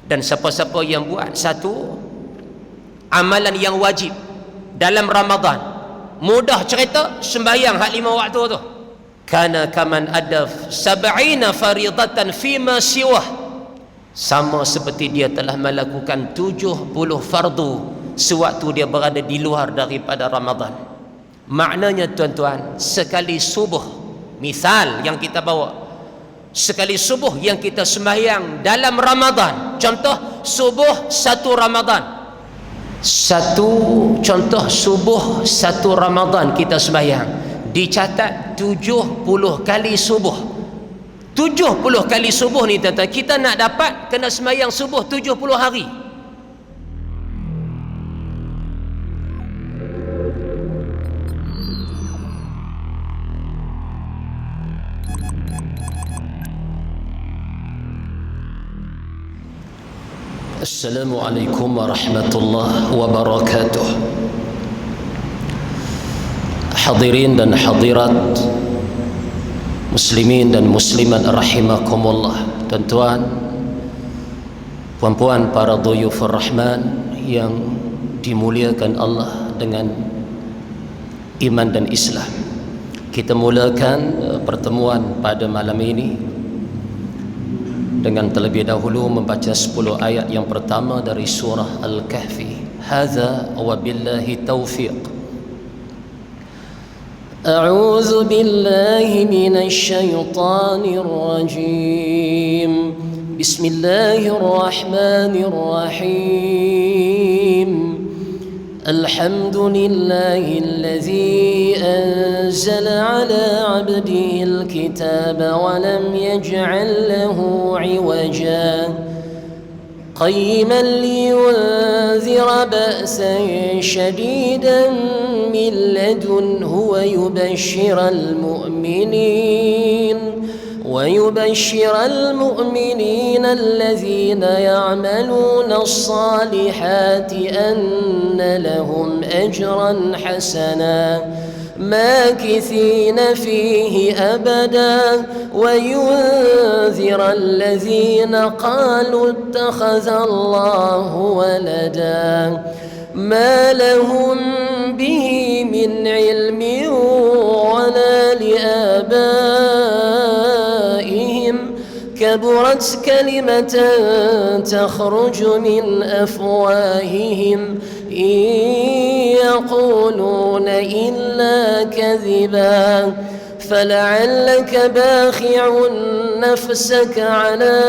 Dan siapa-siapa yang buat satu amalan yang wajib dalam Ramadan, mudah cerita sembahyang hak 5 waktu tu, kana kaman ada 70 faridatan fima siwah, sama seperti dia telah melakukan 70 fardu sewaktu dia berada di luar daripada Ramadan. Maknanya tuan-tuan, sekali subuh, misal yang kita bawa, sekali subuh yang kita sembahyang dalam Ramadan, contoh subuh 1 Ramadan, contoh subuh 1 Ramadan kita sembahyang, dicatat 70 kali subuh. 70 kali subuh ni tuan-tuan, kita nak dapat kena sembahyang subuh 70 hari. Assalamualaikum warahmatullahi wabarakatuh. Hadirin dan hadirat, muslimin dan muslimat rahimakumullah. Tuan-tuan, puan-puan, para dhuyufur rahman yang dimuliakan Allah dengan iman dan Islam. Kita mulakan pertemuan pada malam ini dengan terlebih dahulu membaca 10 ayat yang pertama dari surah Al-Kahfi. Hadza wa billahi taufiq. A'udzu billahi minasy syaithanir rajim. Bismillahirrahmanirrahim. Alhamdulillahilladzi anzala ala 'abdihil kitaba wa lam yaj'al lahu 'iwaja qayyiman liyunzira ba'san shadidan min ladunhu wa yubashshiral mu'minin الذين يعملون الصالحات أن لهم أجرا حسنا ماكثين فيه أبدا وينذر الذين قالوا اتخذ الله ولدا ما لهم به من علم ولا لآبائهم كبرت كلمة تخرج من أفواههم إن يقولون إلا كذبا فلعلك باخع نفسك على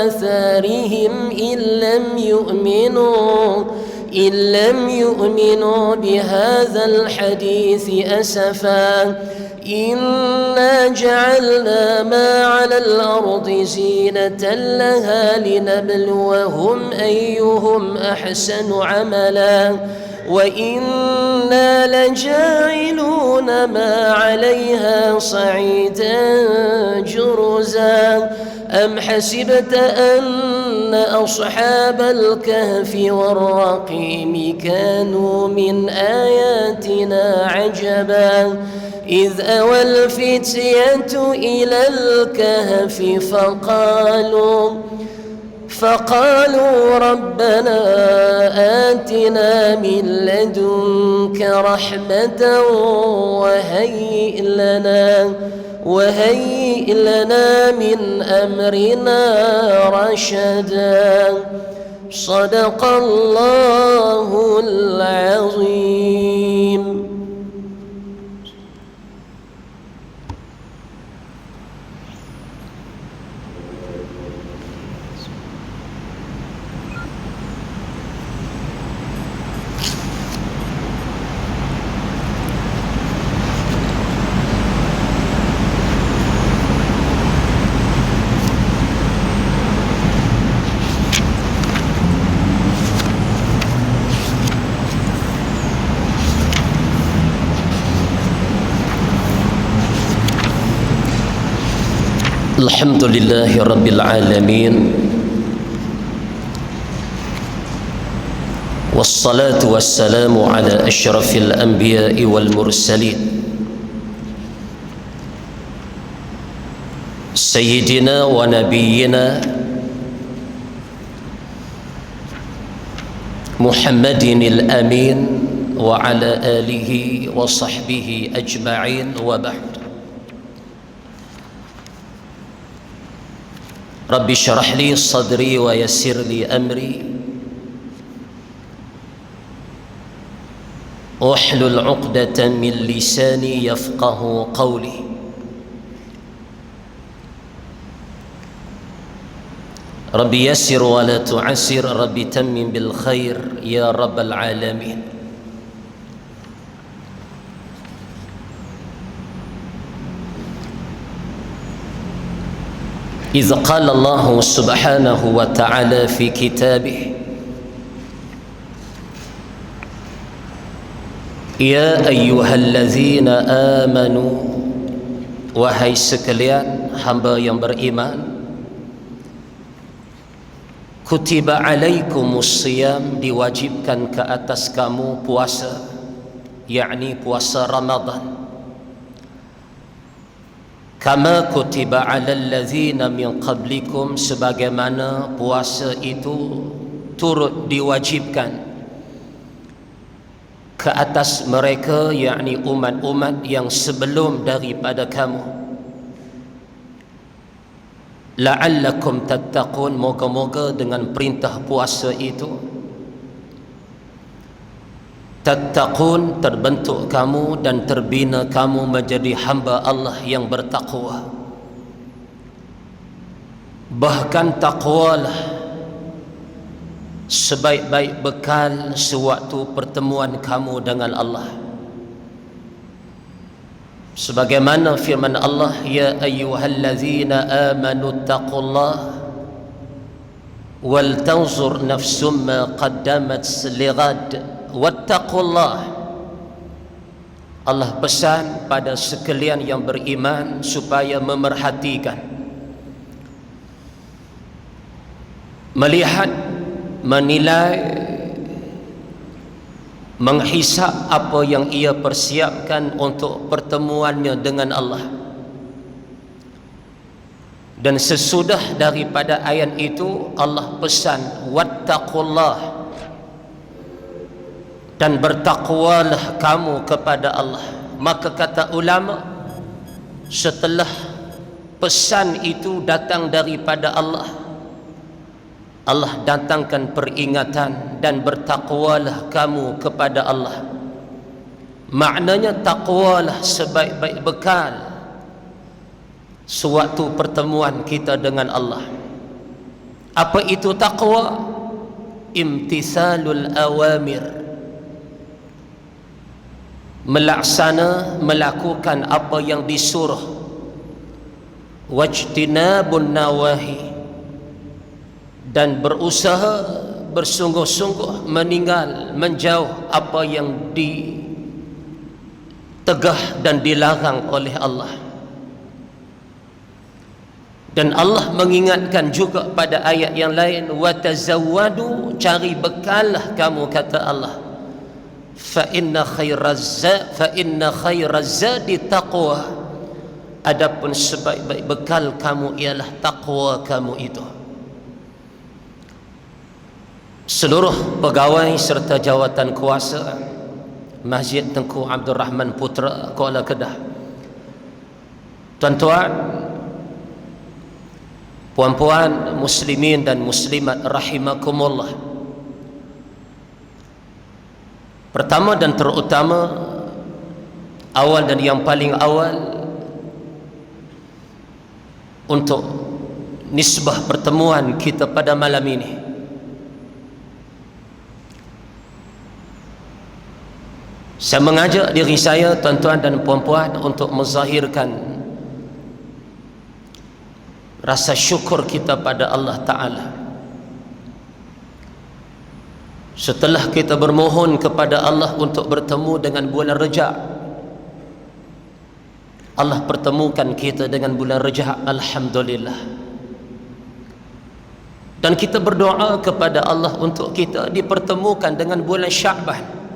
آثارهم إن لم يؤمنوا بهذا الحديث أسفا إنا جعلنا ما على الأرض زينة لها لنبلوهم أيهم أحسن عملا وإنا لجاعلون ما عليها صعيدا جرزا أم حسبت أن أصحاب الكهف والرقيم كانوا من آياتنا عجبا إذ أوى الفتية إلى الكهف فقالوا ربنا آتنا من لدنك رحمة وهيئ لنا من أمرنا رشدا صدق الله العظيم. Alhamdulillahi Rabbil Alamin, wassalatu wassalamu ala ashrafil anbiya'i wal mursalin sayyidina wa nabiyyina محمد الأمين وعلى آله وصحبه أجمعين وبعد. رب اشرح لي صدري ويسر لي أمري واحلل عقدة من لساني يفقه قولي. رب يسر ولا تعسر، رب تمم بالخير يا رب العالمين. إذ قال الله سبحانه وتعالى في كتابه: Ya ayyuhallazina amanu, wahai sekalian hamba yang beriman, kutiba alaikumus siyam, diwajibkan ke atas kamu puasa, yakni puasa Ramadan. Kama kutiba alal ladzina min qablikum, sebagaimana puasa itu turut diwajibkan ke atas mereka, yakni umat-umat yang sebelum daripada kamu. La'allakum tattaqun, moga-moga dengan perintah puasa itu tattaqun, terbentuk kamu dan terbina kamu menjadi hamba Allah yang bertakwa. Bahkan takwalah sebaik-baik bekal sewaktu pertemuan kamu dengan Allah. Sebagaimana firman Allah, ya ayyuhallazina amanu taqullaha wal tanzur nafsum ma qaddamat lighad wattaqullah. Allah pesan pada sekalian yang beriman supaya memerhatikan, melihat, menilai, menghisap apa yang ia persiapkan untuk pertemuannya dengan Allah. Dan sesudah daripada ayat itu Allah pesan wattaqullah, dan bertakwalah kamu kepada Allah. Maka kata ulama, setelah pesan itu datang daripada Allah, Allah datangkan peringatan, dan bertakwalah kamu kepada Allah. Maknanya takwalah sebaik-baik bekal sewaktu pertemuan kita dengan Allah. Apa itu takwa? Imtithalul awamir, melakukan apa yang disuruh, wajtinabun nawahi, dan berusaha bersungguh-sungguh menjauh apa yang ditegah dan dilarang oleh Allah. Dan Allah mengingatkan juga pada ayat yang lain, watazawwadu, cari bekallah kamu, kata Allah, fa inna khairaz zadi taqwa, adapun sebaik-baik bekal kamu ialah takwa kamu itu. Seluruh pegawai serta jawatan kuasa Masjid Tengku Abdul Rahman Putra, Kuala Kedah, tuan-tuan, puan-puan, muslimin dan muslimat rahimakumullah. Pertama dan terutama, awal dan yang paling awal, untuk nisbah pertemuan kita pada malam ini, saya mengajak diri saya, tuan-tuan dan puan-puan, untuk menzahirkan rasa syukur kita pada Allah Ta'ala. Setelah kita bermohon kepada Allah untuk bertemu dengan bulan Rejab, Allah pertemukan kita dengan bulan Rejab, alhamdulillah. Dan kita berdoa kepada Allah untuk kita dipertemukan dengan bulan Sya'ban.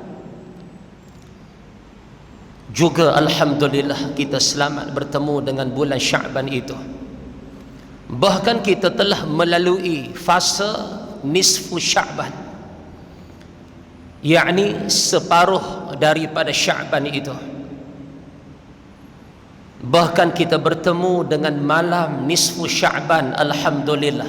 Juga alhamdulillah kita selamat bertemu dengan bulan Sya'ban itu. Bahkan kita telah melalui fase nisfu Sya'ban, yakni separuh daripada Sya'ban itu. Bahkan kita bertemu dengan malam nisfu Sya'ban, alhamdulillah,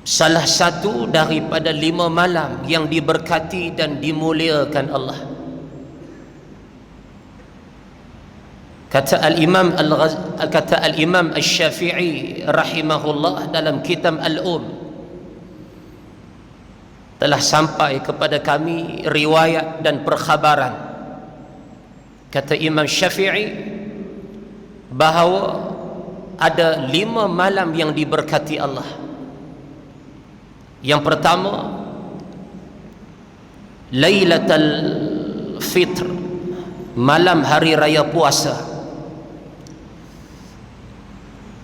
salah satu daripada 5 malam yang diberkati dan dimuliakan Allah. Kata Al-Imam Asy-Syafi'i rahimahullah dalam kitab telah sampai kepada kami riwayat dan perkhabaran, kata Imam Syafi'i, bahawa ada 5 malam yang diberkati Allah. Yang pertama, Lailatul Fitr, malam hari raya puasa.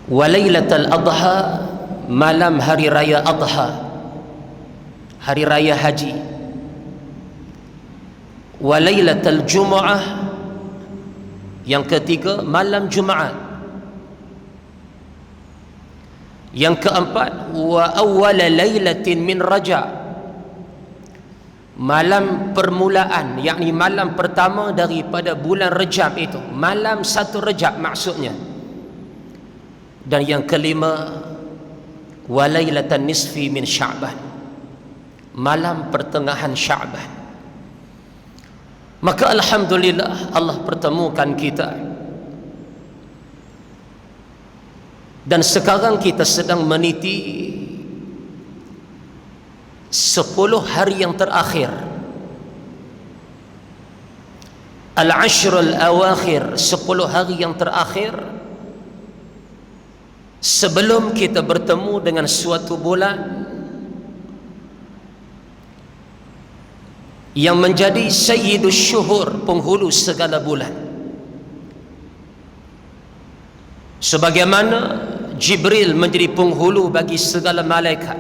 Wa Lailatul Adha, malam hari raya Adha, hari raya haji. Wa Lailatul Jumu'ah, yang ketiga malam Jumaat. Yang keempat, wa awwal lailatin min Rajab, malam permulaan, yakni malam pertama daripada bulan Rejab itu, malam 1 Rejab maksudnya. Dan yang kelima, wa lailatan nisfi min Sya'ban, malam pertengahan Sya'ban. Maka alhamdulillah Allah pertemukan kita, dan sekarang kita sedang meniti 10 hari yang terakhir, Al-Ashrul Awakhir, 10 hari yang terakhir sebelum kita bertemu dengan suatu bulan yang menjadi sayyidus syuhur, penghulu segala bulan. Sebagaimana Jibril menjadi penghulu bagi segala malaikat,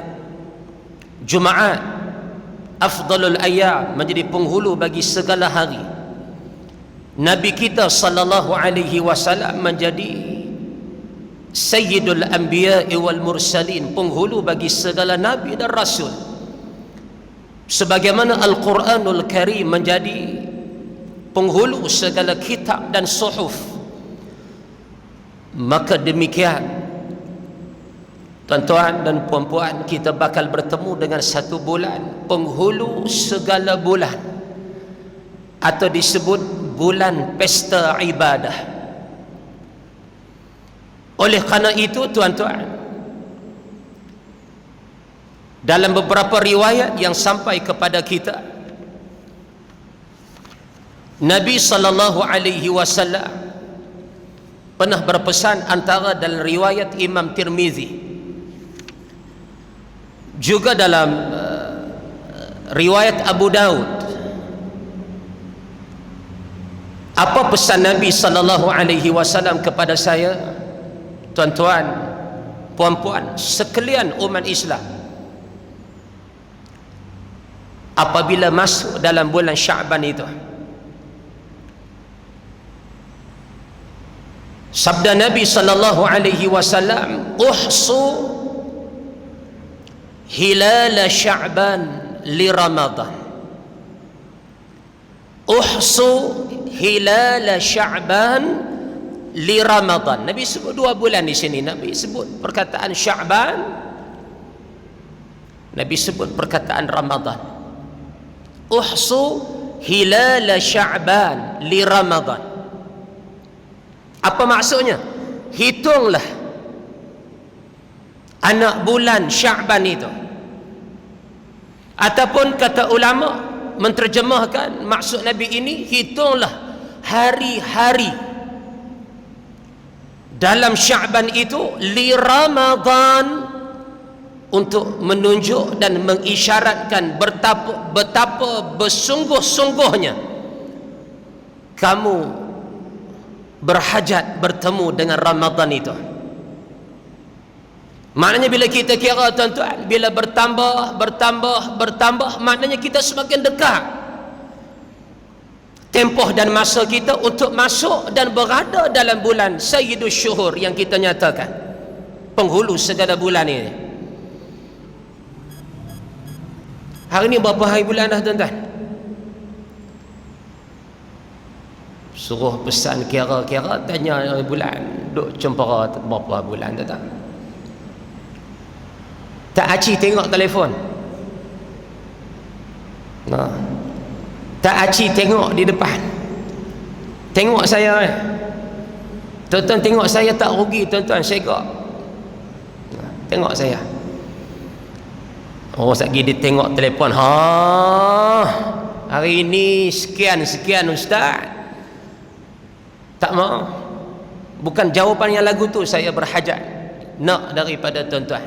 Jumaat afdalul ayyam menjadi penghulu bagi segala hari, Nabi kita sallallahu alaihi wasallam menjadi sayyidul anbiya'i wal mursalin, penghulu bagi segala nabi dan rasul. Sebagaimana Al-Quranul Karim menjadi penghulu segala kitab dan suhuf. Maka demikian, tuan-tuan dan puan-puan, kita bakal bertemu dengan satu bulan penghulu segala bulan, atau disebut bulan pesta ibadah. Oleh kerana itu tuan-tuan, dalam beberapa riwayat yang sampai kepada kita, Nabi sallallahu alaihi wasallam pernah berpesan, antara dalam riwayat Imam Tirmizi, juga dalam riwayat Abu Daud. Apa pesan Nabi sallallahu alaihi wasallam kepada saya, tuan-tuan, puan-puan sekalian umat Islam? Apabila masuk dalam bulan Sya'ban itu, sabda Nabi sallallahu alaihi wasallam, uhsu hilal Sya'ban li Ramadan. Uhsu hilal Sya'ban li Ramadan. Nabi sebut 2 bulan di sini. Nabi sebut perkataan Sya'ban, Nabi sebut perkataan Ramadan. Uhsu hilal Sya'ban li Ramadan. Apa maksudnya? Hitunglah anak bulan Sya'ban itu. Ataupun kata ulama menterjemahkan maksud Nabi ini, hitunglah hari-hari dalam Sya'ban itu li Ramadan, untuk menunjuk dan mengisyaratkan betapa bersungguh-sungguhnya kamu berhajat bertemu dengan Ramadan itu. Maknanya bila kita kira, tuan-tuan, bila bertambah, maknanya kita semakin dekat tempoh dan masa kita untuk masuk dan berada dalam bulan Sayyidus Syuhur yang kita nyatakan, penghulu segala bulan ini. Hari ni berapa hari bulan dah tuan-tuan? Suruh pesan kira-kira, tanya hari bulan, duk cempera berapa bulan tuan-tuan. Tak aci tengok telefon. Nah. Tak aci tengok di depan. Tengok saya. Tuan-tuan tengok saya tak rugi tuan-tuan, segak. Nah, tengok saya. Oh, sekejap dia tengok telefon. Hari ini sekian ustaz. Tak mau. Bukan jawapan yang lagu tu saya berhajat nak daripada tuan-tuan.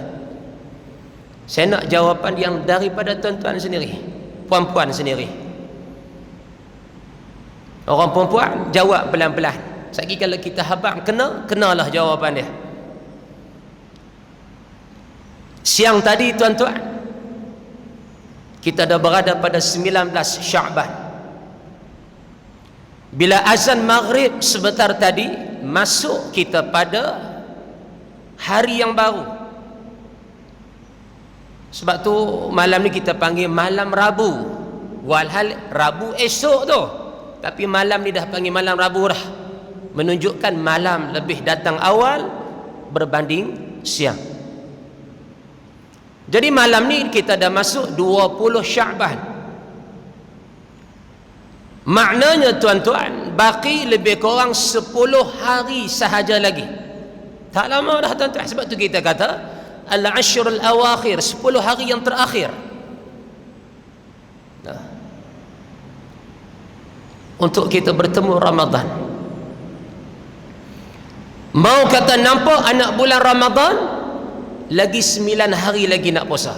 Saya nak jawapan yang daripada tuan-tuan sendiri, puan-puan sendiri. Orang perempuan jawab pelan-pelan. Sekali kalau kita habaq kenalah jawapan dia. Siang tadi tuan-tuan, kita dah berada pada 19 Sya'ban. Bila azan maghrib sebentar tadi, masuk kita pada hari yang baru. Sebab tu malam ni kita panggil malam Rabu. Walhal Rabu esok tu, tapi malam ni dah panggil malam Rabu dah, menunjukkan malam lebih datang awal berbanding siang. Jadi malam ni kita dah masuk 20 Sya'ban. Maknanya tuan-tuan, baki lebih kurang 10 hari sahaja lagi. Tak lama dah tuan-tuan. Sebab tu kita kata al-ashrul awakhir, 10 hari yang terakhir. Nah, untuk kita bertemu Ramadan. Mau kata nampak anak bulan Ramadan, lagi 9 hari lagi nak puasa.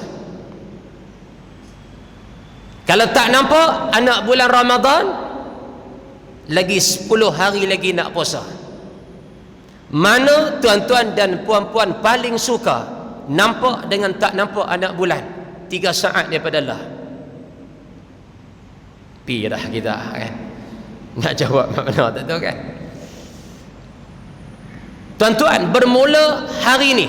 Kalau tak nampak anak bulan Ramadan, lagi 10 hari lagi nak puasa. Mana tuan-tuan dan puan-puan paling suka, nampak dengan tak nampak anak bulan? 3 saat daripada Allah. Pi dah kita kan nak jawab mana tak tahu kan. Tuan-tuan, bermula hari ni,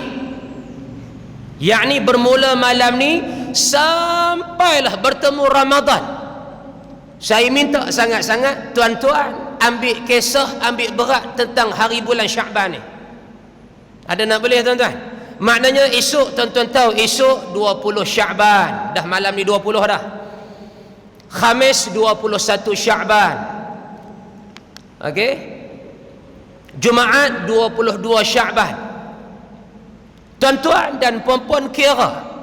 yakni bermula malam ni sampailah bertemu Ramadan. Saya minta sangat-sangat tuan-tuan ambil kisah, ambil berat tentang hari bulan Sya'ban ni. Ada nak boleh tuan-tuan? Maknanya esok tuan-tuan tahu, esok 20 Sya'ban. Dah malam ni 20 dah. Khamis 21 Sya'ban. Okey? Jumaat 22 Sya'ban. Tuan-tuan dan puan-puan kira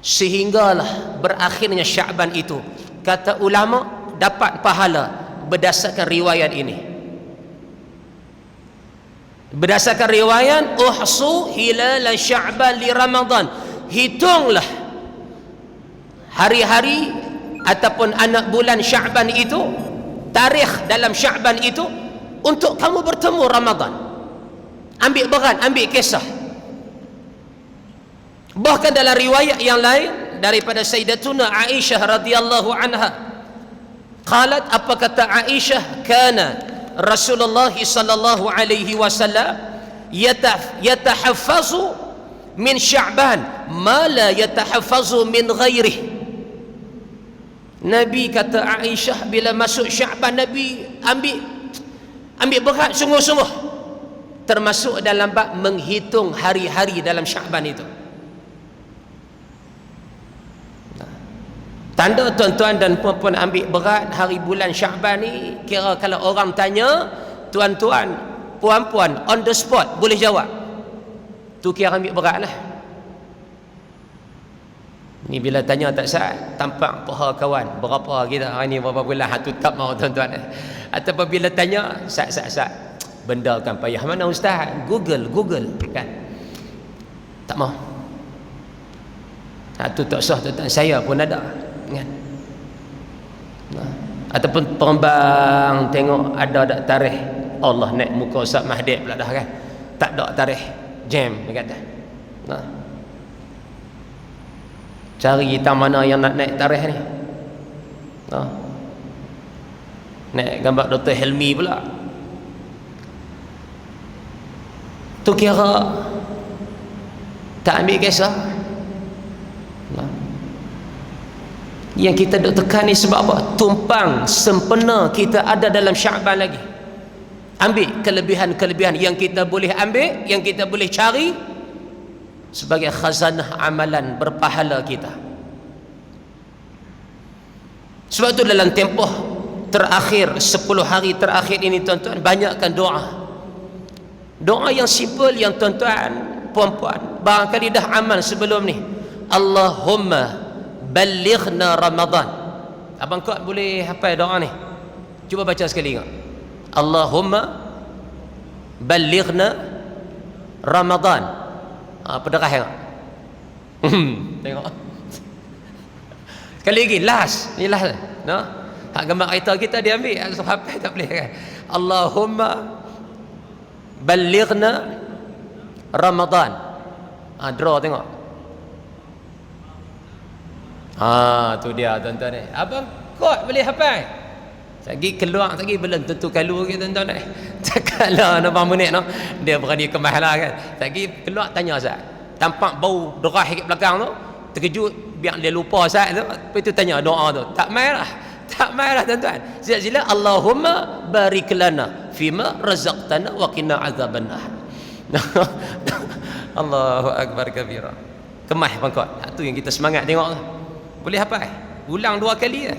sehinggalah berakhirnya Sya'ban itu, kata ulama dapat pahala berdasarkan riwayat ini. Berdasarkan riwayat, uhsu hilal Sya'ban li Ramadan, hitunglah hari-hari ataupun anak bulan Sya'ban itu, tarikh dalam Sya'ban itu, untuk kamu bertemu Ramadan. Ambil berat, ambil kisah. Bahkan dalam riwayat yang lain daripada Sayyidatuna Aisyah radhiyallahu anha, qalat, apa kata Aisyah, kana Rasulullah sallallahu alaihi wasallam yatahaffazu min Sya'ban ma la yatahaffazu min ghairihi. Nabi kata Aisyah, bila masuk Sya'ban Nabi ambil berat sungguh-sungguh, termasuk dalam bab menghitung hari-hari dalam Sya'ban itu. Tanda tuan-tuan dan puan-puan ambil berat hari bulan Sya'ban ni, kira kalau orang tanya, tuan-tuan, puan-puan on the spot boleh jawab, tu kira ambil berat lah. Ni bila tanya tak sah, tampak paha kawan, berapa kita hari ni, berapa bulan, tu tak mau tuan-tuan. Ataupun bila tanya, sat, benda kan payah mana ustaz, Google kan, tak mau. Tu tak sah tuan-tuan, saya pun ada kan. Ataupun terbang tengok ada tak tarikh, Allah naik muka Ustaz Mahdi pula dah kan, tak ada tarikh, jam dia kata. Cari kita mana yang nak naik tarikh ni. Naik gambar Dr. Helmi pula, tu kira tak ambil kisah. Yang kita duk tekan ni sebab apa? Tumpang sempena kita ada dalam Syaban lagi. Ambil kelebihan-kelebihan yang kita boleh ambil, yang kita boleh cari sebagai khazanah amalan berpahala kita. Sebab tu dalam tempoh terakhir 10 hari terakhir ini tuan-tuan, banyakkan doa. Doa yang simple yang tuan-tuan, puan-puan barangkali dah amal sebelum ni. Allahumma ballighna Ramadan. Abang kuat boleh hafal doa ni? Cuba baca sekali ingat. Allahumma ballighna Ramadan. Penderah tengok. Tengok. Sekali lagi, last. Ni last. No? Hak gambar kereta kita dia ambil. Hafal tak boleh kan? Allahumma ballighna Ramadan. Draw tengok. Tu dia tuan-tuan ni. Abang kuat boleh hafal. Sagi keluar sagi belum tentu kalau ke tuan-tuan ni. Takkanlah nak minit no. Dia berani kemas lah kan. Sagi keluar tanya Ustaz. Tampak bau derah sikit belakang tu, terkejut biar dia lupa Ustaz tu. Lepas tu tanya doa tu. Tak marah. Tak marah tuan-tuan. Sila Allahumma barik lana fima razaqtana wa qina azabannar. Allahu akbar kabira. Kemas pangkot. Tu yang kita semangat tengok tu. Boleh hafal? Ulang 2 kali ya.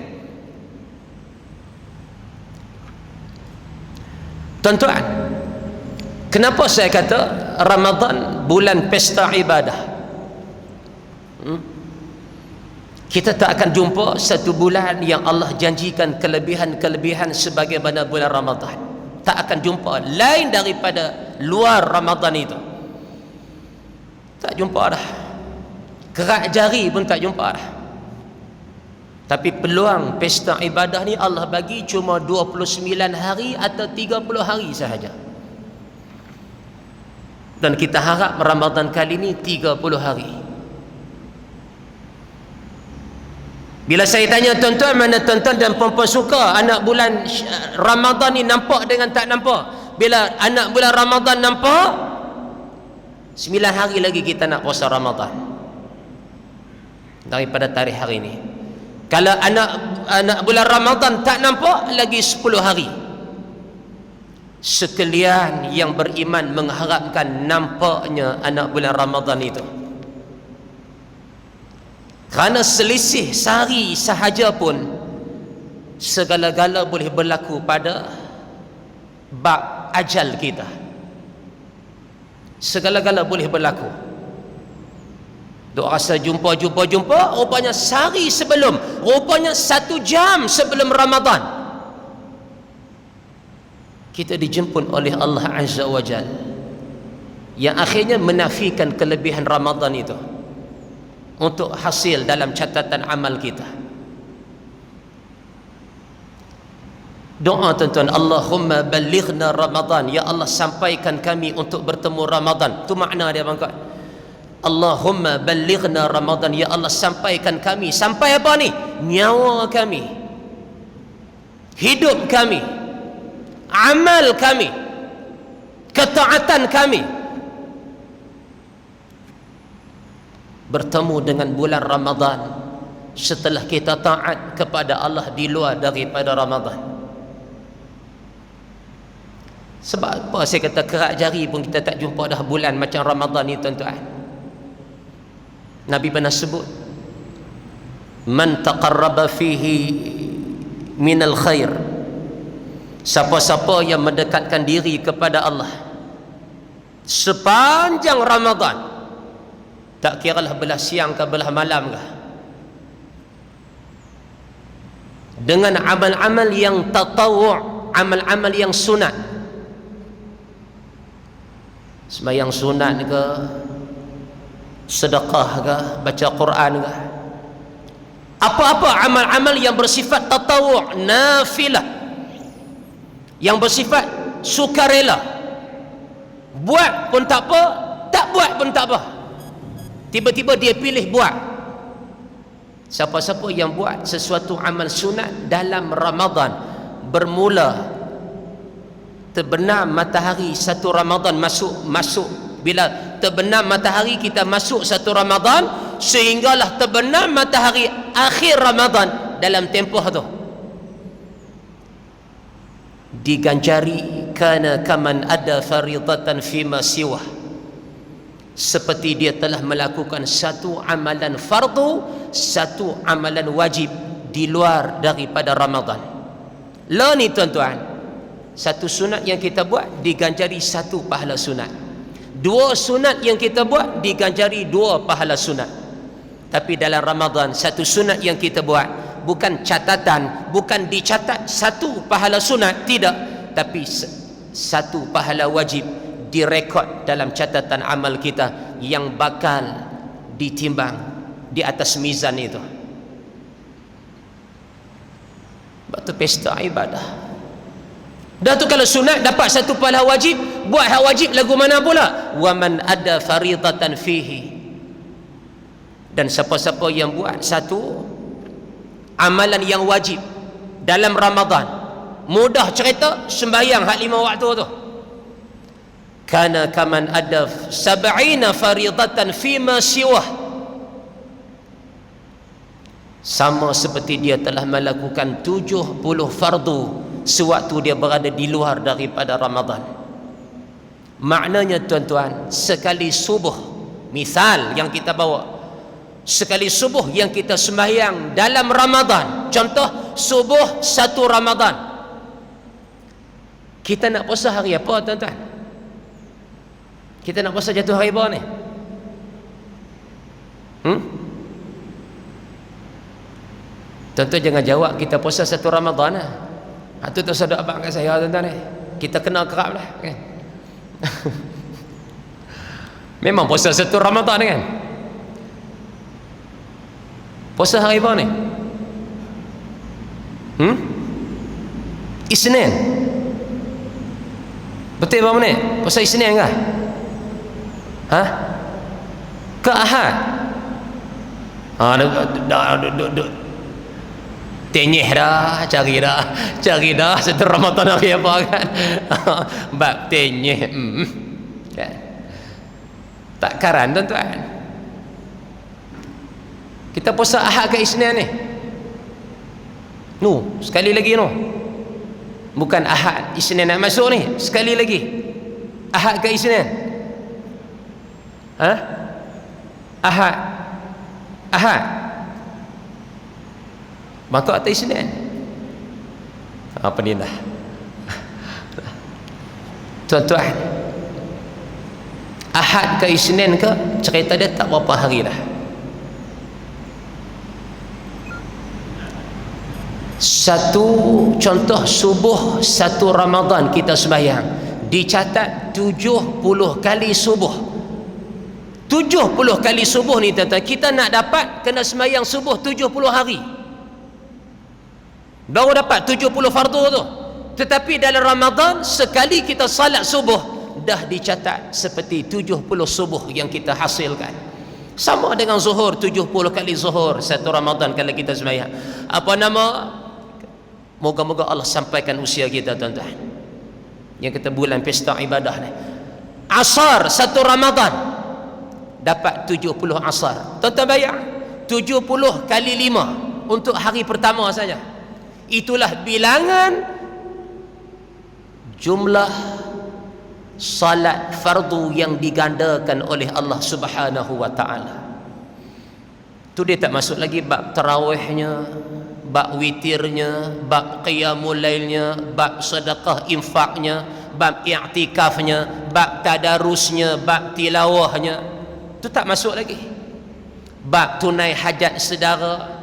Tuan-tuan, kenapa saya kata Ramadan bulan pesta ibadah? Kita tak akan jumpa satu bulan yang Allah janjikan kelebihan-kelebihan sebagaimana bulan Ramadan. Tak akan jumpa lain daripada luar Ramadan itu. Tak jumpa dah. Gerak jari pun tak jumpa dah. Tapi peluang pesta ibadah ni Allah bagi cuma 29 hari atau 30 hari sahaja. Dan kita harap Ramadan kali ni 30 hari. Bila saya tanya tuan-tuan, mana tuan-tuan dan puan-puan suka anak bulan Ramadan ni nampak dengan tak nampak? Bila anak bulan Ramadan nampak, 9 hari lagi kita nak puasa Ramadan daripada tarikh hari ni. Kalau anak bulan Ramadan tak nampak, lagi 10 hari. Sekalian yang beriman mengharapkan nampaknya anak bulan Ramadan itu. Kerana selisih sehari sahaja pun segala-gala boleh berlaku pada bab ajal kita. Segala-gala boleh berlaku. Duk rasa jumpa, rupanya sehari sebelum, rupanya 1 jam sebelum Ramadan, kita dijemput oleh Allah Azza wa Jal, yang akhirnya menafikan kelebihan Ramadan itu untuk hasil dalam catatan amal kita. Doa tuan-tuan, Allahumma ballighna Ramadan, ya Allah sampaikan kami untuk bertemu Ramadan. Itu makna dia bangkat. Allahumma ballighna Ramadan, ya Allah sampaikan kami. Sampai apa ni? Nyawa kami, hidup kami, amal kami, ketaatan kami bertemu dengan bulan Ramadan setelah kita taat kepada Allah di luar daripada Ramadan. Sebab apa saya kata kerak jari pun kita tak jumpa dah bulan macam Ramadan ni tuan-tuan. Nabi pernah sebut, man taqarraba fihi minal khair, siapa-siapa yang mendekatkan diri kepada Allah sepanjang Ramadan, tak kiralah belah siang ke belah malam ke, dengan amal-amal yang tatawwu', amal-amal yang sunat, sembahyang sunat ke, sedekah ke, baca Quran ke, apa-apa amal-amal yang bersifat tatawwu', nafilah, yang bersifat sukarela, buat pun tak apa, tak buat pun tak apa, tiba-tiba dia pilih buat. Siapa-siapa yang buat sesuatu amal sunat dalam Ramadan, bermula terbenam matahari 1 Ramadan masuk, bila terbenam matahari kita masuk 1 Ramadan, sehinggalah terbenam matahari akhir Ramadan dalam tempoh tu diganjari kana kaman ada faridatan fima siwah, seperti dia telah melakukan satu amalan fardu, satu amalan wajib di luar daripada Ramadan. Lah ni tuan-tuan, satu sunat yang kita buat diganjari satu pahala sunat, dua sunat yang kita buat diganjari dua pahala sunat. Tapi dalam Ramadan, satu sunat yang kita buat bukan catatan, bukan dicatat satu pahala sunat, tidak, tapi satu pahala wajib direkod dalam catatan amal kita yang bakal ditimbang di atas mizan itu. Batu pesta ibadah. Dah tu kalau sunat dapat satu pahala wajib, buat hak wajib lagu mana pula? Wa man ada faridatan fihi. Dan siapa-siapa yang buat satu amalan yang wajib dalam Ramadan, mudah cerita sembahyang hak 5 waktu tu, kana kaman ada 70 faridatan fima siwah, sama seperti dia telah melakukan 70 fardu sewaktu dia berada di luar daripada Ramadan. Maknanya tuan-tuan, sekali subuh, misal yang kita bawa, sekali subuh yang kita sembahyang dalam Ramadan, contoh subuh 1 Ramadan, kita nak puasa hari apa tuan-tuan? Kita nak puasa jatuh hari apa ni? Tuan-tuan jangan jawab kita puasa 1 Ramadan lah. Itu tu saudara abang kat saya tuan-tuan ni, kita kenal kerap lah kan. Memang puasa 1 Ramadan kan. Puasa hari apa ni? Isnin. Betul berapa menit? Puasa Isnin kah? Ke Ahad? Duduk tenyeh dah, cari dah satu Ramadan hari apa kan. Bab tenyeh kan? Tak karan tuan-tuan. Kita puasa Ahad ke Isnin ni? Sekali lagi bukan Ahad Isnin nak masuk ni, sekali lagi Ahad ke Isnin? Ahad maka atas Isnin apa ni dah. Tuan-tuan, Ahad ke Isnin ke, cerita dia tak berapa hari dah. Satu contoh subuh 1 Ramadan kita sembahyang, dicatat 70 kali subuh. 70 kali subuh ni tuan-tuan, kita nak dapat kena sembahyang subuh 70 hari baru dapat 70 fardu tu. Tetapi dalam Ramadan sekali kita salat subuh dah dicatat seperti 70 subuh yang kita hasilkan. Sama dengan zuhur, 70 kali zuhur 1 Ramadan kalau kita sembahyang. Apa nama? Moga-moga Allah sampaikan usia kita tuan-tuan, yang kita bulan pesta ibadah ni. Asar 1 Ramadan dapat 70 asar. Tuan-tuan bayar 70 kali 5 untuk hari pertama saja. Itulah bilangan jumlah salat fardu yang digandakan oleh Allah Subhanahu wa taala. Tu dia tak masuk lagi bab tarawihnya, bab witirnya, bab qiyamul lailnya, bab sedekah infaknya, bab i'tikafnya, bab tadarusnya, bab tilawahnya. Tu tak masuk lagi. Bab tunai hajat saudara.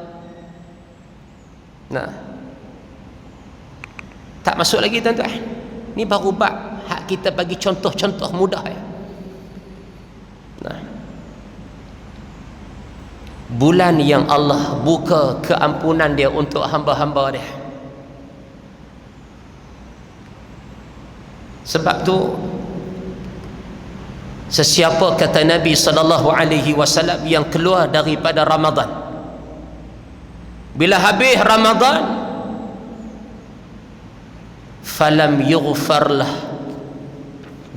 Tak masuk lagi tuan-tuan. Ni baru bab hak kita bagi contoh-contoh mudah ya. Bulan yang Allah buka keampunan dia untuk hamba-hamba dia. Sebab tu sesiapa kata Nabi SAW yang keluar daripada Ramadan, bila habis Ramadan, falam yughfarlah,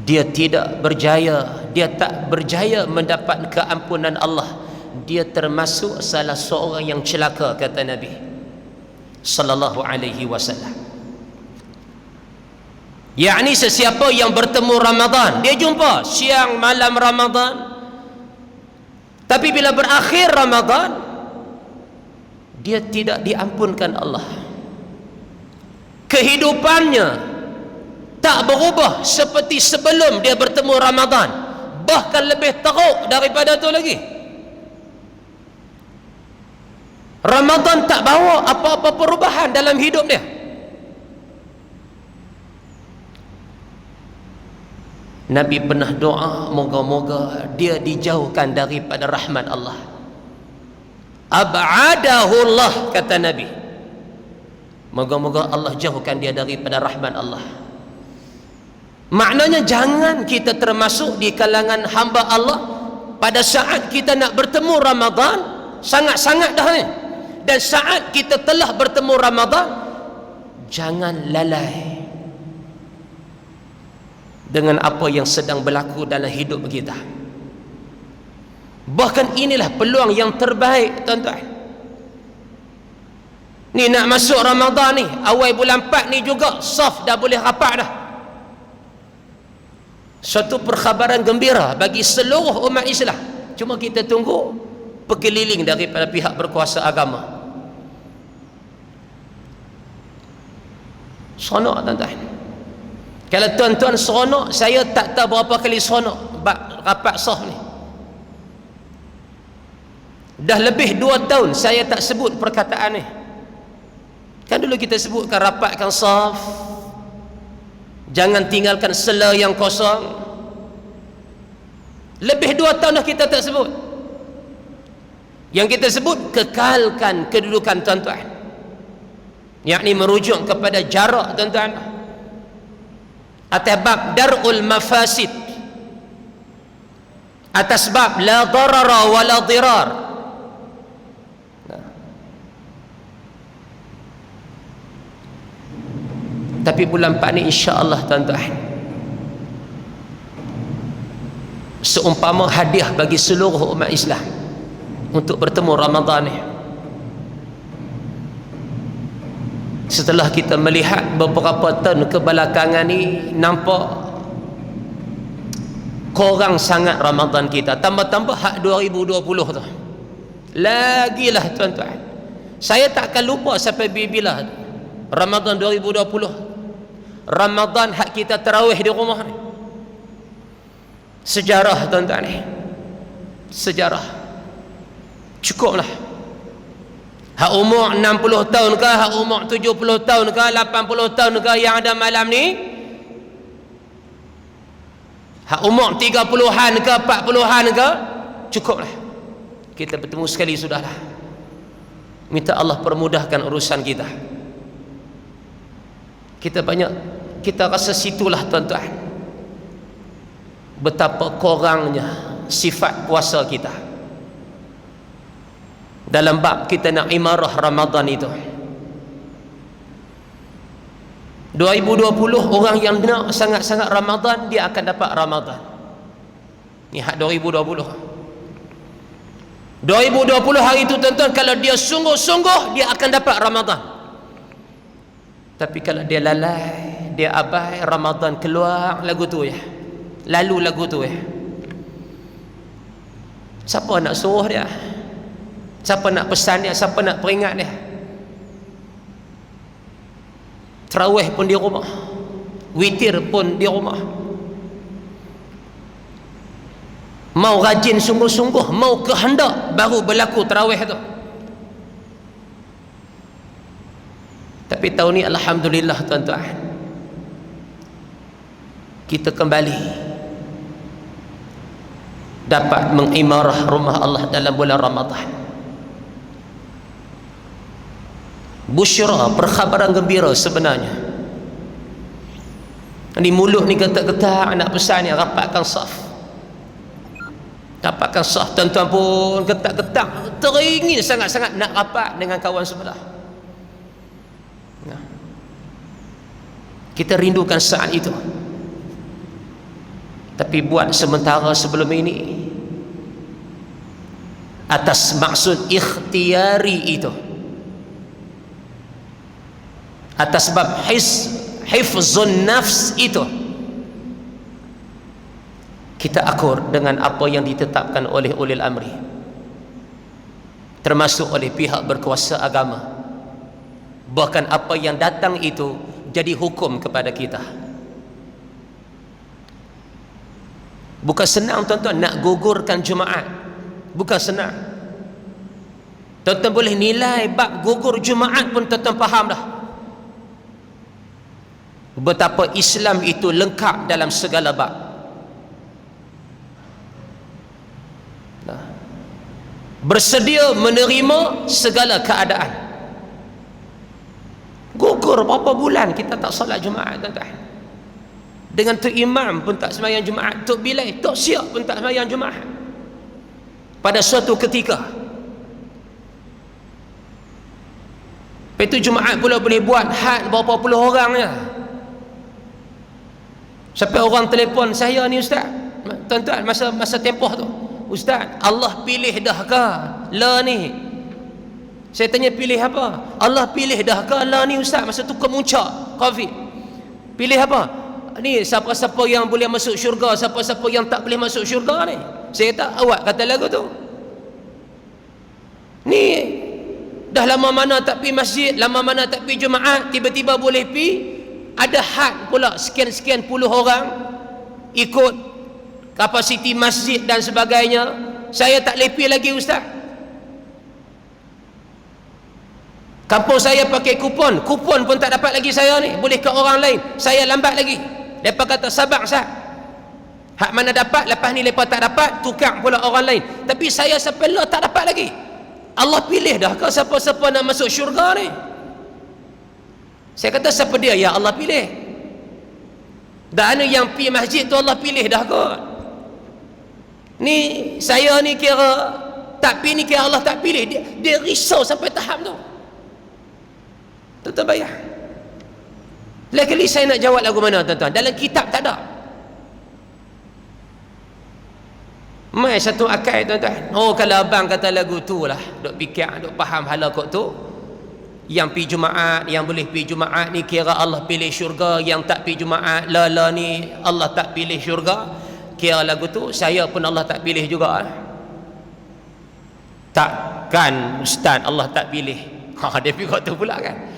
dia tidak berjaya, dia tak berjaya mendapat keampunan Allah dia termasuk salah seorang yang celaka, kata Nabi sallallahu alaihi wasallam. Yakni sesiapa yang bertemu Ramadan, dia jumpa siang malam Ramadan, tapi bila berakhir Ramadan dia tidak diampunkan Allah. Kehidupannya tak berubah seperti sebelum dia bertemu Ramadan, bahkan lebih teruk daripada tu lagi. Ramadan tak bawa apa-apa perubahan dalam hidup dia. Nabi pernah doa, moga-moga dia dijauhkan daripada rahmat Allah. Ab'adahu Allah, kata Nabi, moga-moga Allah jauhkan dia daripada rahmat Allah. Maknanya jangan kita termasuk di kalangan hamba Allah pada saat kita nak bertemu Ramadan, sangat-sangat dah ni. Dan saat kita telah bertemu Ramadan, jangan lalai dengan apa yang sedang berlaku dalam hidup kita. Bahkan inilah peluang yang terbaik, tuan-tuan. Ni nak masuk Ramadan ni, awal bulan 4 ni juga saf dah boleh rapat dah. Suatu perkhabaran gembira bagi seluruh umat Islam. Cuma kita tunggu perkeliling daripada pihak berkuasa agama. Seronok, tuan-tuan. Kalau tuan-tuan seronok, saya tak tahu berapa kali seronok rapat saf ni. Dah lebih 2 tahun saya tak sebut perkataan ni. Kan dulu kita sebutkan rapatkan saf, jangan tinggalkan sela yang kosong. Lebih 2 tahun dah kita tak sebut. Yang kita sebut, kekalkan kedudukan, tuan-tuan. Yakni merujuk kepada jarak, tuan-tuan, atas bab dar'ul mafasid, atas bab la darara wa la dirar. Tapi bulan 4 ni insya-Allah, tuan-tuan, seumpama hadiah bagi seluruh umat Islam untuk bertemu Ramadan ni. Setelah kita melihat beberapa tahun kebelakangan ni, nampak kurang sangat Ramadan kita. Tambah-tambah hak 2020 tu lagilah, tuan-tuan. Saya takkan lupa sampai bila Ramadan 2020, Ramadan hak kita tarawih di rumah ni. Sejarah, tuan-tuan, ni sejarah. Cukuplah. Hak umur 60 tahun ke, hak umur 70 tahun ke, 80 tahun ke yang ada malam ni, hak umur 30-an ke, 40-an ke, cukuplah. Kita bertemu sekali sudahlah. Minta Allah permudahkan urusan kita. Kita rasa situlah, tuan-tuan, betapa kurangnya sifat puasa kita dalam bab kita nak imarah Ramadan itu. 2020 orang yang nak sangat-sangat Ramadan, dia akan dapat Ramadan. Ni hak 2020 hari itu, tuan-tuan, kalau dia sungguh-sungguh, dia akan dapat Ramadan. Tapi kalau dia lalai, dia abai, Ramadan keluar lagu tu ya, lalu lagu tu ya. Siapa nak suruh dia? Siapa nak pesan dia? Siapa nak peringat dia? Tarawih pun di rumah, witir pun di rumah. Mau rajin sungguh-sungguh, mau kehendak, baru berlaku tarawih tu. Tapi tahun ni alhamdulillah, tuan-tuan, kita kembali dapat mengimarah rumah Allah dalam bulan Ramadan. Busyra, perkhabaran gembira sebenarnya. Di mulut ni getak-getak nak pesan ni, rapatkan saf. Rapatkan saf, tuan-tuan pun getak-getak, teringin sangat-sangat nak rapat dengan kawan sebelah. Kita rindukan saat itu. Tapi buat sementara sebelum ini, atas maksud ikhtiari itu, atas sebab hifzun nafs itu, kita akur dengan apa yang ditetapkan oleh ulil amri, termasuk oleh pihak berkuasa agama. Bahkan apa yang datang itu jadi hukum kepada kita. Bukan senang tuan-tuan nak gugurkan Jumaat, bukan senang. Tuan-tuan boleh nilai bab gugur Jumaat pun tuan-tuan faham dah betapa Islam itu lengkap dalam segala bab. Bersedia menerima segala keadaan. Gugur berapa bulan kita tak solat Jumaat, tuan-tuan. Dengan Tok Imam pun tak sembahyang Jumaat, Tok Bilal, Tok Siap pun tak sembahyang Jumaat. Pada suatu ketika, lepas itu Jumaat pula boleh buat had berapa puluh orang je. Sampai orang telefon saya ni ustaz, tuan-tuan, masa tempoh tu, ustaz, Allah pilih dah ke la ni? Saya tanya pilih apa? Allah pilih dah ke la ni ustaz? Masa tu kemuncak Covid. Pilih apa? Ni siapa-siapa yang boleh masuk syurga, siapa-siapa yang tak boleh masuk syurga ni. Saya kata awak kata lagu tu. Ni dah lama mana tak pergi masjid, lama mana tak pergi Jumaat, tiba-tiba boleh pergi. Ada had pula sekian-sekian puluh orang ikut kapasiti masjid dan sebagainya. Saya tak lepi lagi ustaz. Kampung saya pakai kupon pun tak dapat lagi saya ni. Boleh ke orang lain, saya lambat lagi. Lepas kata sabar sah, hak mana dapat, lepas ni lepas tak dapat, tukar pula orang lain. Tapi saya sampai lah tak dapat lagi. Allah pilih dah ke siapa-siapa nak masuk syurga ni? Saya kata siapa dia? Ya Allah pilih. Dan yang pergi masjid tu Allah pilih dah kot. Ni saya ni kira tak pergi ni kira Allah tak pilih. Dia risau sampai tahap tu. Tuan-tuan bayar. Lain kali saya nak jawab lagu mana tuan-tuan? Dalam kitab tak ada. Mai satu akal tuan-tuan. Oh kalau abang kata lagu tu lah, duk fikir, duk faham hala kok tu. Yang pergi Jumaat, yang boleh pergi Jumaat ni kira Allah pilih syurga, yang tak pergi Jumaat la ni Allah tak pilih syurga. Kira lagu tu saya pun Allah tak pilih juga. Takkan ustaz Allah tak pilih. Dia fikir tu pula kan.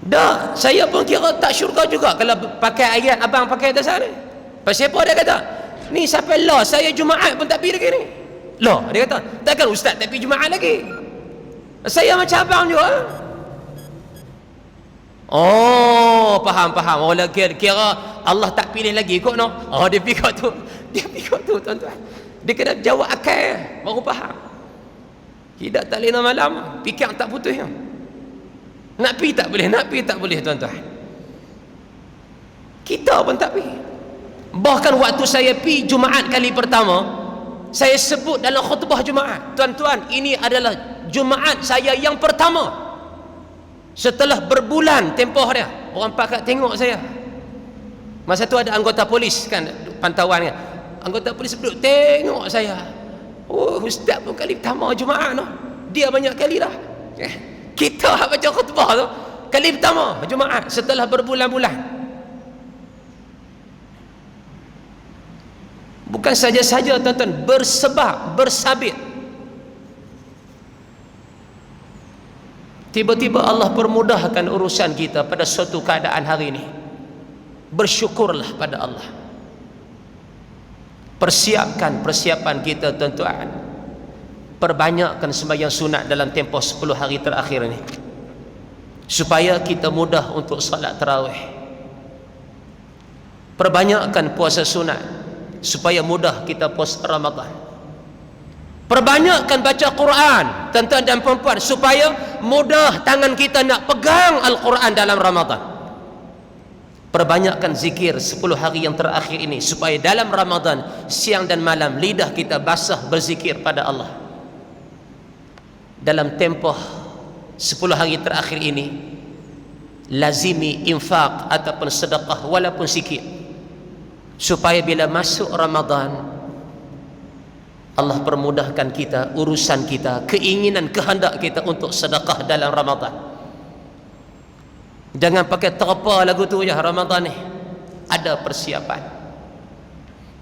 Dah, saya pun kira tak syurga juga kalau pakai ayat abang pakai dasar ni. Pasal apa dia kata? Ni sampai lah saya Jumaat pun tak pergi lagi ni. Loh, dia kata, takkan ustaz tak pergi Jumaat lagi? Saya macam abang juga. Oh, faham. Oh, kira Allah tak pilih lagi kot no. Oh, dia fikir tu. Dia fikir tu tuan-tuan. Dia kena jawab akal baru faham. Tidak tak lena malam, fikir tak putus ya. Nak pergi tak boleh, nak pergi tak boleh tuan-tuan. Kita pun tak pergi. Bahkan waktu saya pergi Jumaat kali pertama, saya sebut dalam khutbah Jumaat, tuan-tuan, ini adalah Jumaat saya yang pertama setelah berbulan tempoh dia. Orang pakat tengok saya. Masa tu ada anggota polis kan, pantauan kan. Anggota polis duduk tengok saya. Oh, ustaz pun kali pertama Jumaat no. Dia banyak kali dah. Kita baca khutbah tu kali pertama Jumaat setelah berbulan-bulan. Bukan saja-saja tuan-tuan, bersebab, bersabit. Tiba-tiba Allah permudahkan urusan kita pada suatu keadaan hari ini. Bersyukurlah pada Allah. Persiapkan persiapan kita tuan-tuan. Perbanyakkan sembahyang sunat dalam tempoh 10 hari terakhir ini, supaya kita mudah untuk salat tarawih. Perbanyakkan puasa sunat supaya mudah kita puasa Ramadan. Perbanyakkan baca Quran tuan-tuan dan perempuan supaya mudah tangan kita nak pegang Al-Quran dalam Ramadan. Perbanyakkan zikir 10 hari yang terakhir ini supaya dalam Ramadan siang dan malam lidah kita basah berzikir pada Allah. Dalam tempoh 10 hari terakhir ini lazimi infak ataupun sedekah walaupun sikit, supaya bila masuk Ramadan Allah permudahkan kita urusan kita, keinginan, kehendak kita untuk sedekah dalam Ramadan. Jangan pakai terpa lagu tu ya. Ramadan ni ada persiapan.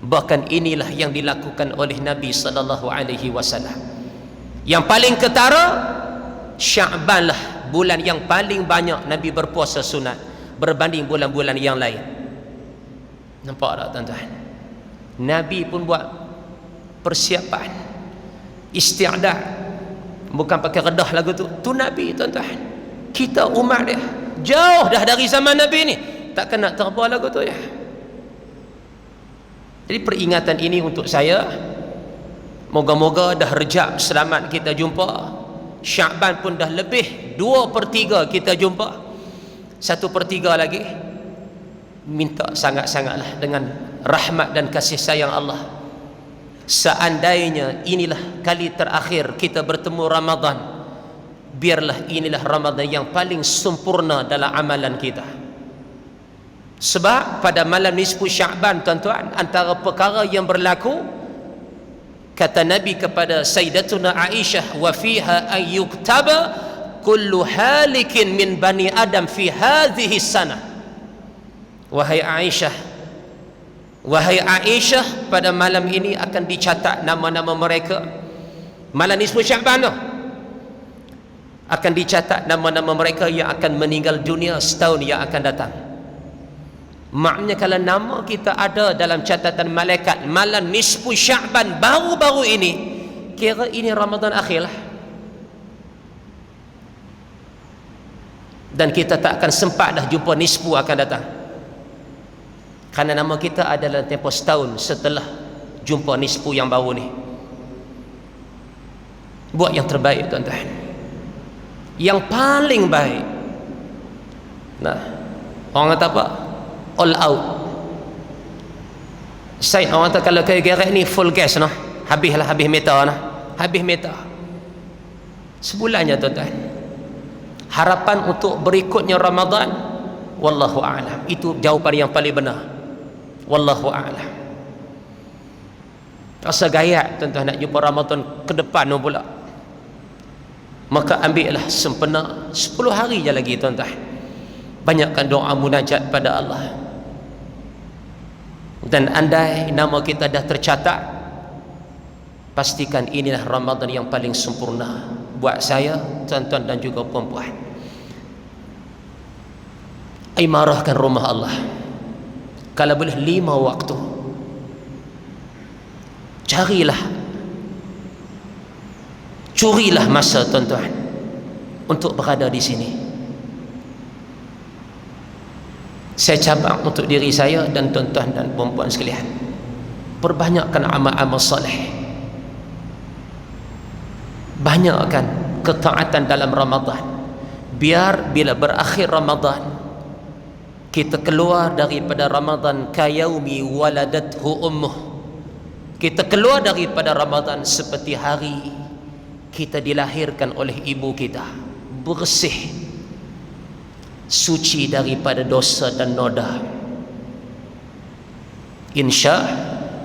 Bahkan inilah yang dilakukan oleh Nabi sallallahu alaihi wasallam. Yang paling ketara Sya'ban lah bulan yang paling banyak Nabi berpuasa sunat berbanding bulan-bulan yang lain. Nampak tak tuan-tuan? Nabi pun buat persiapan, isti'dad, bukan pakai redah lagu tu. Tu Nabi tuan-tuan. Kita umat dia jauh dah dari zaman Nabi ni, tak kena terba lagu tu ya. Jadi peringatan ini untuk saya, moga-moga dah rejab selamat kita jumpa. Sya'ban pun dah lebih 2/3 kita jumpa. 1/3 lagi minta sangat-sangatlah dengan rahmat dan kasih sayang Allah, seandainya inilah kali terakhir kita bertemu Ramadan, biarlah inilah Ramadan yang paling sempurna dalam amalan kita. Sebab pada malam nisfu Sya'ban tuan-tuan, antara perkara yang berlaku, kata Nabi kepada Sayyidatuna Aisyah, wa fiha ayyuktaba kullu halikin min bani Adam fi hadhihi sanah. Wahai Aisyah, pada malam ini akan dicatat nama-nama mereka. Malam nisfu Sya'ban tu akan dicatat nama-nama mereka yang akan meninggal dunia setahun yang akan datang. Maknanya kalau nama kita ada dalam catatan malaikat malam nisfu Sya'ban baru-baru ini, kira ini Ramadan akhir lah. Dan kita tak akan sempat dah jumpa nisfu akan datang, kerana nama kita adalah tempoh setahun setelah jumpa nisfu yang baru ni. Buat yang terbaik tuan-tuan, yang paling baik. Nah, orang kata apa? All out. Saya orang kata kalau kerek ni full gas noh, habis meter noh, habis meter. Sebulannya tuan-tuan. Harapan untuk berikutnya Ramadan, wallahu a'lam. Itu jawapan yang paling benar. Wallahu a'lam. Rasa gayat tuan-tuan nak jumpa Ramadan ke depan pula. Maka ambillah sempena 10 hari je lagi tuan-tuan. Banyakkan doa munajat pada Allah. Dan andai nama kita dah tercatat, pastikan inilah Ramadan yang paling sempurna buat saya, tuan-tuan dan juga perempuan. Imarahkan rumah Allah, kalau boleh 5 waktu. Curilah masa tuan-tuan untuk berada di sini. Saya cabang untuk diri saya dan tuan-tuan dan perempuan sekalian, perbanyakkan amal-amal soleh, banyakkan ketaatan dalam Ramadan, biar bila berakhir Ramadan kita keluar daripada Ramadan kayaumi waladathu ummuh. Kita keluar daripada Ramadan seperti hari kita dilahirkan oleh ibu kita, bersih, suci daripada dosa dan noda.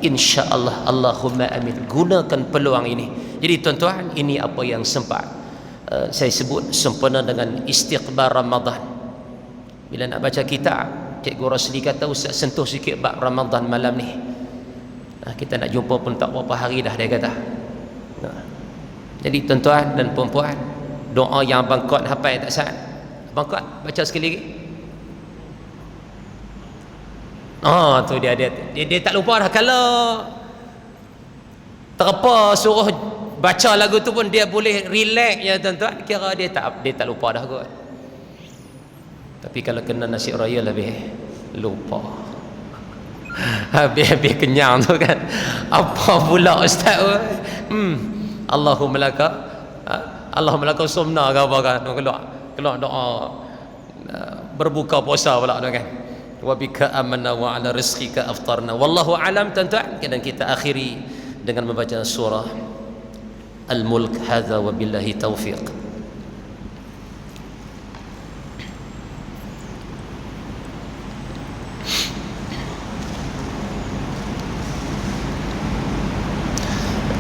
InsyaAllah, Allahumma amin. Gunakan peluang ini. Jadi tuan-tuan, ini apa yang sempat saya sebut sempena dengan istiqbal Ramadan. Bila nak baca kitab, Cikgu Rosli kata, Ustaz sentuh sikit bab Ramadan malam ni. Kita nak jumpa pun tak berapa hari dah, dia kata. Jadi tuan-tuan dan perempuan, doa yang Abang Kot hafal tak sah? Abang Kot baca sekali lagi. Tu dia tak lupa dah. Kalau terpa suruh baca lagu tu pun dia boleh relax ya tuan-tuan, kira dia tak lupa dah kot. Tapi kalau kena nasi raya lebih lupa. Habis kenyang tu kan. Apa pula ustaz? Allahumma laka sumna ke apa kan, keluar doa berbuka puasa pula tu kan. Wa bika amanna wa ala rizqika aftarna. Wallahu alam tuan-tuan. Dan kita akhiri dengan membaca surah Al-Mulk. Hadza wa billahi taufiq.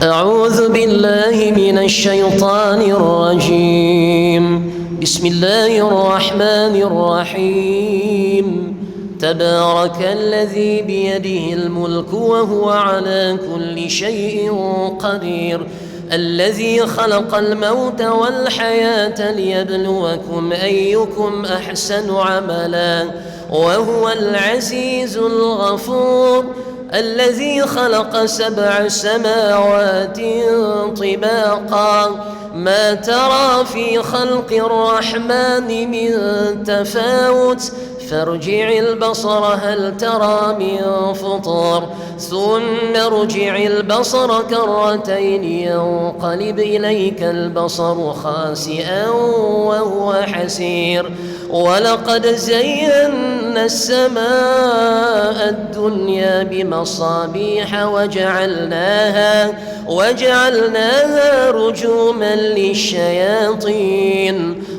أعوذ بالله من الشيطان الرجيم. بسم الله الرحمن الرحيم. تبارك الذي بيده الملك وهو على كل شيء قدير، الذي خلق الموت والحياة ليبلوكم أيكم أحسن عملا وهو العزيز الغفور، الذي خلق 7 سماوات طباقا ما ترى في خلق الرحمن من تفاوت فارجع البصر هل ترى من فطور ثم ارجع البصر كرتين ينقلب إليك البصر خاسئا وهو حسير، ولقد زينا السماء الدنيا بمصابيح وجعلناها رجوما للشياطين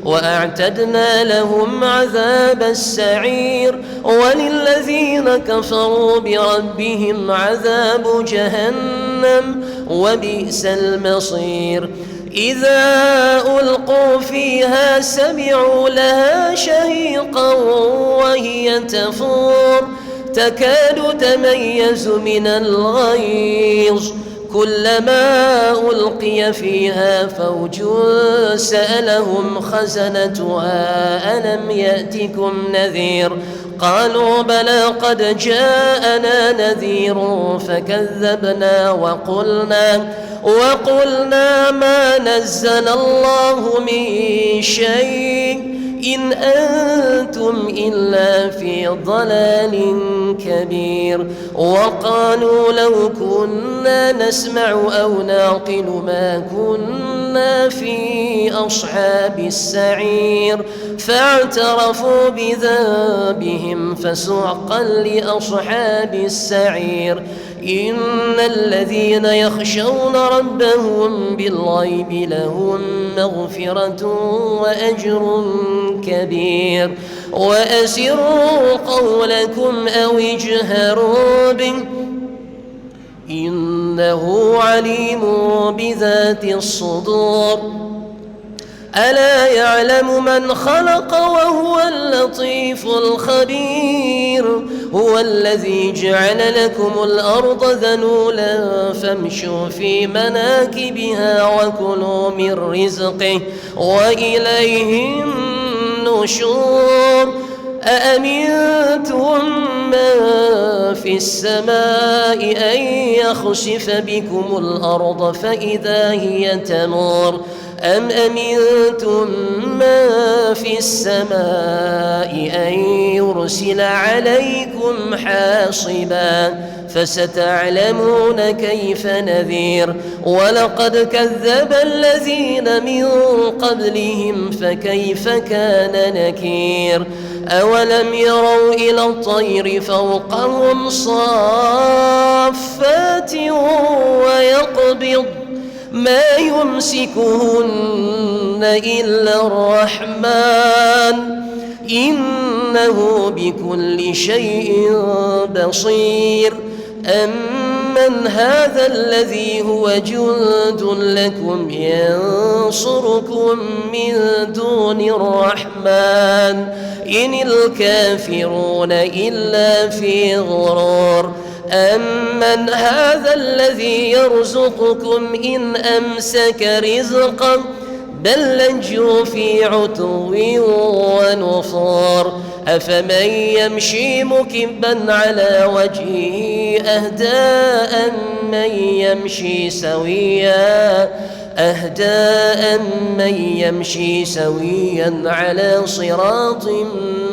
وأعتدنا لهم عذاب السعير، وللذين كفروا بربهم عذاب جهنم وبئس المصير. إذا ألقوا فيها سمعوا لها شهيقا وهي تفور تكاد تميز من الغيظ، كلما ألقي فيها فوج سألهم خزنتها ألم يأتكم نذير، قالوا بلى قد جاءنا نذير فكذبنا وقلنا ما نزل الله من شيء إن أنتم إلا في ضلال كبير، وقالوا لو كنا نسمع أو نعقل ما كنا في أصحاب السعير، فاعترفوا بذنبهم فسحقا لأصحاب السعير. إن الذين يخشون ربهم بالغيب لهم مغفرة وأجر كبير، وأسروا قولكم أو اجهروا به إنه عليم بذات الصدور، ألا يعلم من خلق وهو اللطيف الخبير، هو الذي جعل لكم الأرض ذلولا فامشوا في مناكبها وكلوا من رزقه وإليه النشور. أأمنتم من في السماء أن يخسف بكم الأرض فإذا هي تمور، أم أمنتم من في السماء أن يرسل عليكم حاصبا فستعلمون كيف نذير، ولقد كذب الذين من قبلهم فكيف كان نكير. أولم يروا إلى الطير فوقهم صافات ويقبض ما يمسكهن إلا الرحمن إنه بكل شيء بصير. أمن هذا الذي هو جند لكم ينصركم من دون الرحمن إن الكافرون إلا في غرور. أمن هذا الذي يرزقكم إن أمسك رزقا بل لجوا في عتو ونفور. أفمن يمشي مكبا على وجهه أهدى من يمشي سويا على صراط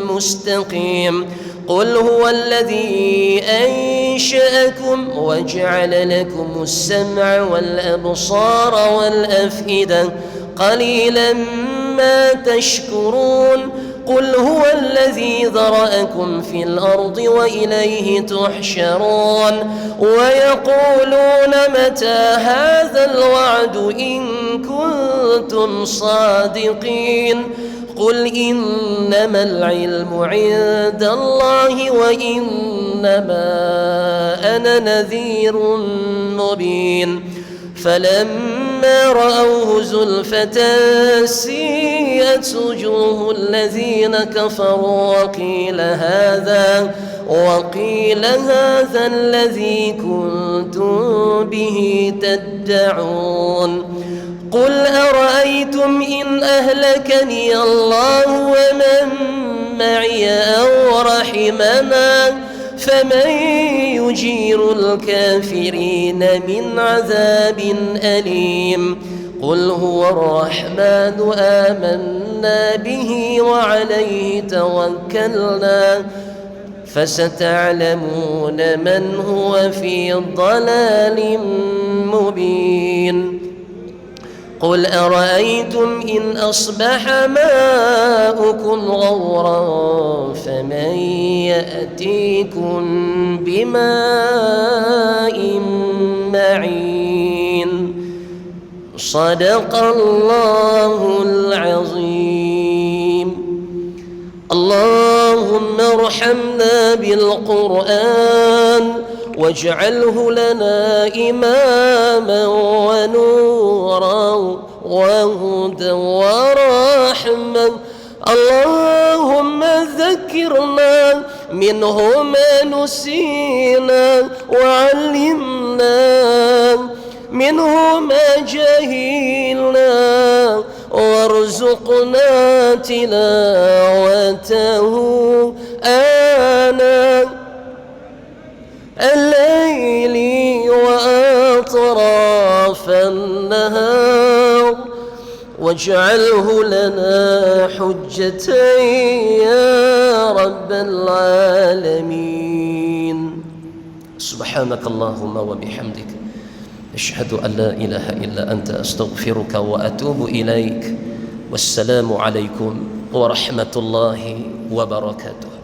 مستقيم. قل هو الذي أنشأكم وجعل لكم السمع والأبصار والأفئدة قليلا ما تشكرون. قل هو الذي ذرأكم في الأرض وإليه تحشرون. ويقولون متى هذا الوعد إن كنتم صادقين. قل إنما العلم عند الله وإنما أنا نذير مبين. فلما رأوه زلفة سيئت وجوه الذين كفروا وقيل هذا الذي كنتم به تدعون. قل أرأيتم إن أهلكني الله ومن معي أو رحمنا فمن يجير الكافرين من عذاب أليم. قل هو الرحمن آمنا به وعليه توكلنا فستعلمون من هو في ضلال مبين. قل أرأيتم إن أصبح ماؤكم غورا فمن يأتيكم بماء معين. صدق الله العظيم. اللهم ارحمنا بالقرآن واجعله لنا إماما ونورا وهدى ورحمة. اللهم ذكرنا منه ما نسينا وعلمنا منه ما جهلنا وارزقنا تلاوته آناء الليل وأطراف النهار واجعله لنا حجة يا رب العالمين. سبحانك اللهم وبحمدك أشهد أن لا إله إلا أنت أستغفرك وأتوب إليك. والسلام عليكم ورحمة الله وبركاته.